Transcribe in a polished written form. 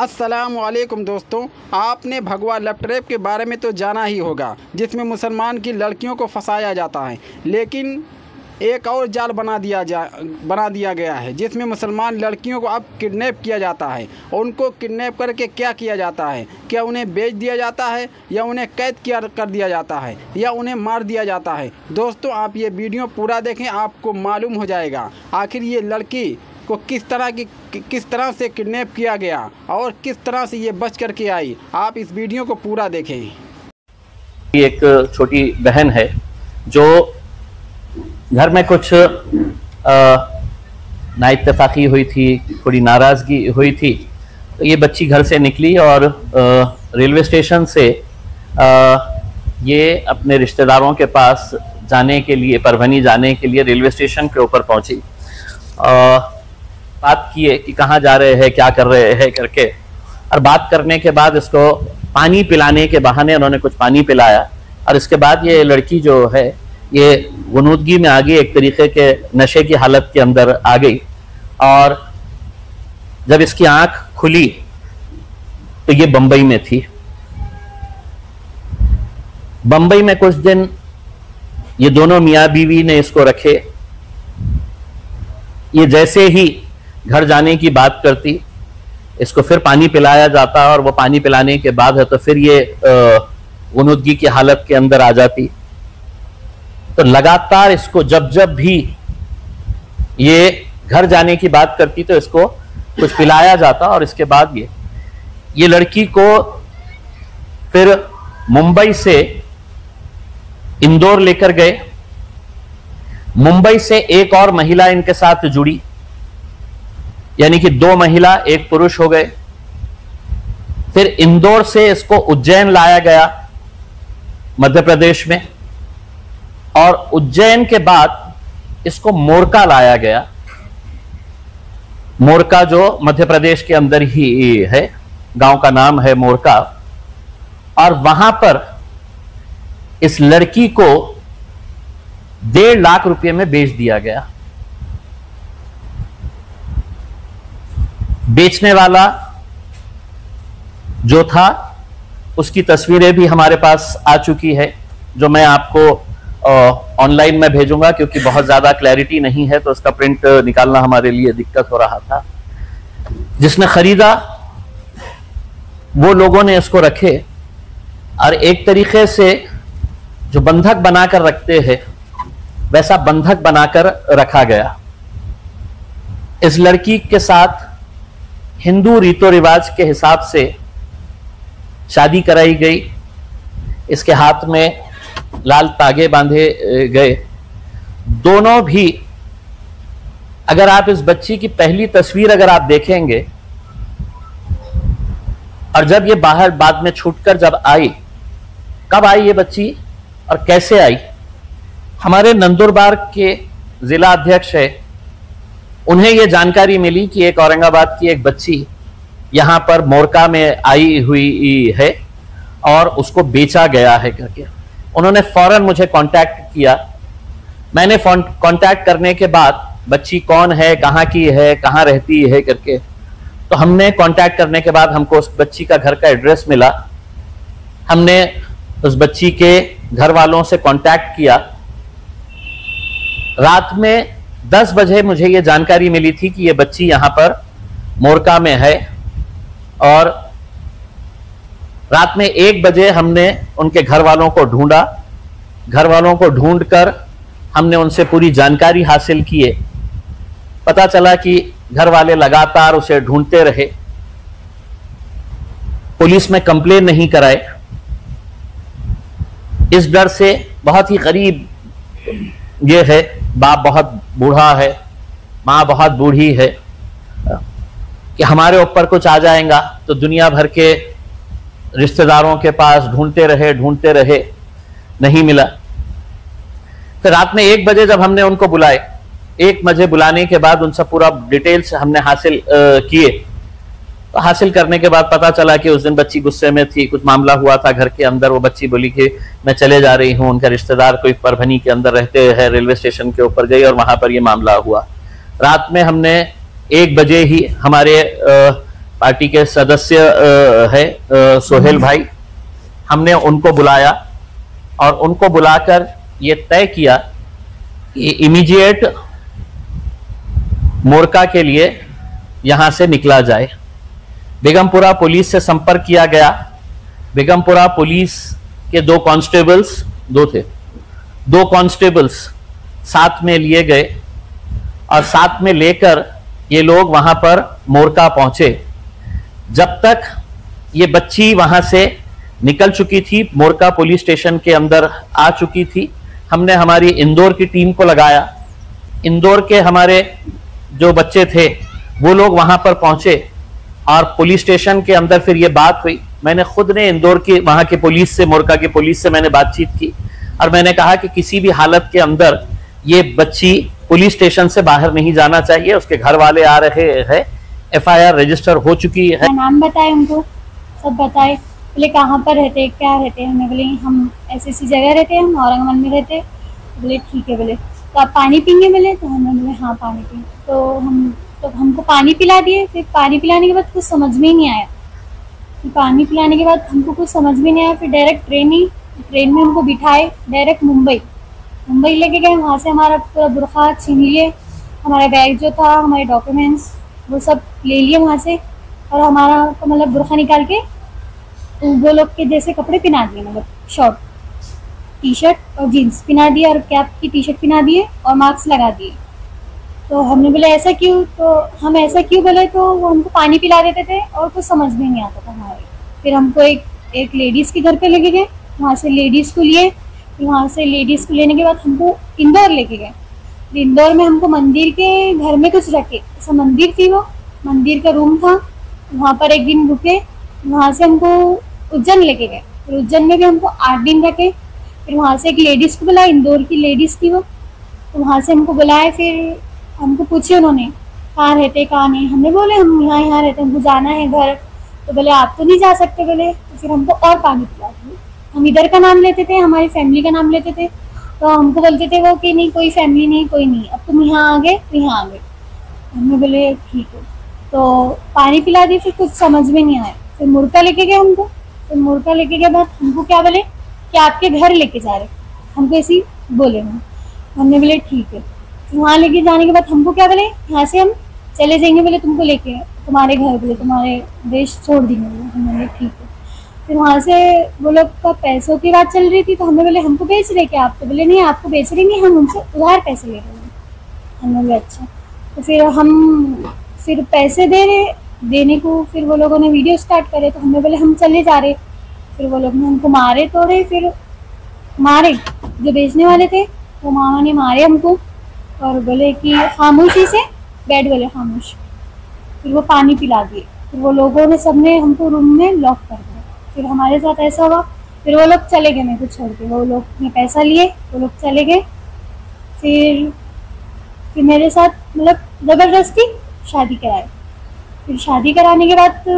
अस्सलामुअलैकुम दोस्तों, आपने भगवा लव ट्रैप के बारे में तो जाना ही होगा, जिसमें मुसलमान की लड़कियों को फंसाया जाता है। लेकिन एक और जाल बना दिया गया है, जिसमें मुसलमान लड़कियों को अब किडनैप किया जाता है। और उनको किडनैप करके क्या किया जाता है? क्या उन्हें बेच दिया जाता है, या उन्हें कैद कर दिया जाता है, या उन्हें मार दिया जाता है? दोस्तों, आप ये वीडियो पूरा देखें, आपको मालूम हो जाएगा आखिर ये लड़की को किस तरह से किडनैप किया गया और किस तरह से ये बच करके आई। आप इस वीडियो को पूरा देखें। एक छोटी बहन है जो घर में कुछ नाइत्तेफाकी हुई थी, थोड़ी नाराज़गी हुई थी, तो ये बच्ची घर से निकली और रेलवे स्टेशन से ये अपने रिश्तेदारों के पास जाने के लिए, परभनी जाने के लिए रेलवे स्टेशन के ऊपर पहुंची। बात किए कि कहाँ जा रहे हैं, क्या कर रहे हैं करके, और बात करने के बाद इसको पानी पिलाने के बहाने उन्होंने कुछ पानी पिलाया। और इसके बाद ये लड़की जो है ये गुनूदगी में आ गई, एक तरीके के नशे की हालत के अंदर आ गई। और जब इसकी आंख खुली तो ये बंबई में थी। बंबई में कुछ दिन ये दोनों मियाँ बीवी ने इसको रखे। ये जैसे ही घर जाने की बात करती, इसको फिर पानी पिलाया जाता, और वो पानी पिलाने के बाद है तो फिर ये गुनूदगी की हालत के अंदर आ जाती। तो लगातार इसको जब भी ये घर जाने की बात करती तो इसको कुछ पिलाया जाता, और इसके बाद ये लड़की को फिर मुंबई से इंदौर लेकर गए। मुंबई से एक और महिला इनके साथ जुड़ी, यानी कि 2 महिला 1 पुरुष हो गए। फिर इंदौर से इसको उज्जैन लाया गया, मध्य प्रदेश में, और उज्जैन के बाद इसको मोरका लाया गया। मोरका जो मध्य प्रदेश के अंदर ही है, गांव का नाम है मोरका। और वहां पर इस लड़की को 1.5 लाख रुपए में बेच दिया गया। बेचने वाला जो था उसकी तस्वीरें भी हमारे पास आ चुकी है, जो मैं आपको ऑनलाइन में भेजूंगा, क्योंकि बहुत ज्यादा क्लैरिटी नहीं है तो उसका प्रिंट निकालना हमारे लिए दिक्कत हो रहा था। जिसने खरीदा वो लोगों ने इसको रखे, और एक तरीके से जो बंधक बनाकर रखते हैं वैसा बंधक बनाकर रखा गया। इस लड़की के साथ हिंदू रीतो रिवाज के हिसाब से शादी कराई गई। इसके हाथ में लाल तागे बांधे गए। दोनों भी, अगर आप इस बच्ची की पहली तस्वीर अगर आप देखेंगे, और जब ये बाहर बाद में छूटकर जब आई, कब आई ये बच्ची और कैसे आई? हमारे नंदुरबार के जिला अध्यक्ष है, उन्हें यह जानकारी मिली कि एक औरंगाबाद की एक बच्ची यहां पर मोरका में आई हुई है और उसको बेचा गया है करके। उन्होंने फौरन मुझे कांटेक्ट किया। मैंने कांटेक्ट करने के बाद बच्ची कौन है, कहाँ की है, कहाँ रहती है करके, तो हमने कांटेक्ट करने के बाद हमको उस बच्ची का घर का एड्रेस मिला। हमने उस बच्ची के घर वालों से कांटेक्ट किया। रात में 10 बजे मुझे ये जानकारी मिली थी कि ये बच्ची यहां पर मोरका में है, और रात में 1 बजे हमने उनके घर वालों को ढूंढा। घर वालों को ढूंढकर हमने उनसे पूरी जानकारी हासिल किए। पता चला कि घर वाले लगातार उसे ढूंढते रहे, पुलिस में कंप्लेन नहीं कराए, इस डर से। बहुत ही गरीब ये है, बाप बहुत बूढ़ा है, माँ बहुत बूढ़ी है, कि हमारे ऊपर कुछ आ जाएगा। तो दुनिया भर के रिश्तेदारों के पास ढूंढते रहे, नहीं मिला। फिर रात में 1 बजे जब हमने उनको बुलाए, 1 बजे बुलाने के बाद उनसे पूरा डिटेल्स हमने हासिल किए। तो हासिल करने के बाद पता चला कि उस दिन बच्ची गुस्से में थी, कुछ मामला हुआ था घर के अंदर। वो बच्ची बोली कि मैं चले जा रही हूँ, उनका रिश्तेदार कोई परभनी के अंदर रहते हैं, रेलवे स्टेशन के ऊपर गई और वहां पर ये मामला हुआ। रात में हमने 1 बजे ही हमारे पार्टी के सदस्य है सोहेल भाई, हमने उनको बुलाया और उनको बुलाकर ये तय किया कि इमीडिएट मोरका के लिए यहां से निकला जाए। बेगमपुरा पुलिस से संपर्क किया गया। बेगमपुरा पुलिस के दो कांस्टेबल्स साथ में लिए गए और साथ में लेकर ये लोग वहां पर मोरका पहुंचे। जब तक ये बच्ची वहां से निकल चुकी थी, मोरका पुलिस स्टेशन के अंदर आ चुकी थी, हमने हमारी इंदौर की टीम को लगाया। इंदौर के हमारे जो बच्चे थे वो लोग वहां पर पहुंचे और पुलिस स्टेशन के अंदर फिर ये बात हुई। मैंने खुद ने इंदौर की वहां के पुलिस से, मोरका की पुलिस से मैंने बातचीत की और मैंने कहा कि किसी भी हालत के अंदर ये बच्ची पुलिस स्टेशन से बाहर नहीं जाना चाहिए। उसके घर वाले आ रहे हैं, FIR रजिस्टर हो चुकी है। नाम बताए उनको, सब बताए। बोले कहाँ पर रहते, क्या रहते? हमने बोले हम ऐसी जगह रहते हैं, हम औरंगाबाद में रहते। बोले ठीक है। बोले तो आप पानी पीएंगे? बोले तो हमने बोले हाँ पानी पिए। तो हमको पानी पिला दिए। फिर पानी पिलाने के बाद कुछ समझ में ही नहीं आया। पानी पिलाने के बाद हमको कुछ समझ में नहीं आया। फिर डायरेक्ट ट्रेन में हमको बिठाए, डायरेक्ट मुंबई लेके गए। वहाँ से हमारा पूरा बुरखा छीन लिए, हमारा बैग जो था, हमारे डॉक्यूमेंट्स वो सब ले लिए वहाँ से, और हमारा मतलब बुरखा निकाल के वो लोग के जैसे कपड़े पहना दिए, मतलब शॉर्ट टी-शर्ट और जीन्स पहना दिए और कैप की टी-शर्ट पहना दिए और मास्क लगा दिए। तो हमने बोले ऐसा क्यों? तो हम ऐसा क्यों बोले तो वो हमको पानी पिला देते थे और कुछ समझ में नहीं आता था हमारे। फिर हमको एक लेडीज़ के घर पे लेके गए, वहाँ से लेडीज़ को लिए। वहाँ से लेडीज़ को लेने के बाद हमको इंदौर लेके गए। इंदौर में हमको मंदिर के घर में कुछ रखे, ऐसा मंदिर थी, वो मंदिर का रूम था, वहाँ पर एक दिन रुके। वहाँ से हमको उज्जैन लेके गए। फिर उज्जैन में भी हमको 8 दिन रखे। फिर वहाँ से एक लेडीज़ को बुलाया, इंदौर की लेडीज़ थी वो, तो वहाँ से हमको बुलाया। फिर हमको पूछे उन्होंने कहाँ रहते कहाँ नहीं। हमने बोले हम यहाँ रहते, हमको जाना है घर। तो बोले आप तो नहीं जा सकते। बोले तो फिर हमको और पानी पिला दिए। हम इधर का नाम लेते थे, हमारी फैमिली का नाम लेते थे, तो हमको बोलते थे वो कि नहीं कोई फैमिली नहीं, कोई नहीं, अब तुम यहाँ आ गए तो यहाँ आ गए। हमने बोले ठीक है। तो पानी पिला दिए। फिर कुछ समझ में नहीं आया। फिर मुर्का लेके गए हमको। फिर मुर्का लेके गए बाद हमको क्या बोले कि आपके घर लेके जा रहे, हमको ऐसी बोले हम। हमने बोले ठीक है। वहाँ लेके जाने के बाद हमको क्या बोले, यहाँ से हम चले जाएंगे, बोले तुमको लेके तुम्हारे घर, बोले तुम्हारे देश छोड़ देंगे। हमने बोले ठीक है। फिर वहाँ से वो लोग का पैसों की बात चल रही थी, तो हमने बोले हमको बेच रहे क्या आप? तो बोले नहीं आपको बेच रहे नहीं, हम उनसे उधार पैसे ले रहे हैं। हमने बोले अच्छा। तो फिर हम पैसे दे रहे, देने को फिर वो लोगों ने वीडियो स्टार्ट करे, तो हमने बोले हम चले जा रहे। फिर वो लोग ने हमको मारे तोड़े। फिर मारे जो बेचने वाले थे, वो मामा ने मारे हमको और बोले कि खामोशी से बैठ, बोले खामोश। फिर वो पानी पिला दिए। फिर वो लोगों ने सबने हमको रूम में लॉक कर दिया। फिर हमारे साथ ऐसा हुआ। फिर वो लोग चले गए मेरे को छोड़ के, वो लोग ने पैसा लिए, वो लोग चले गए। फिर मेरे साथ मतलब ज़बरदस्ती शादी कराई। फिर शादी कराने के बाद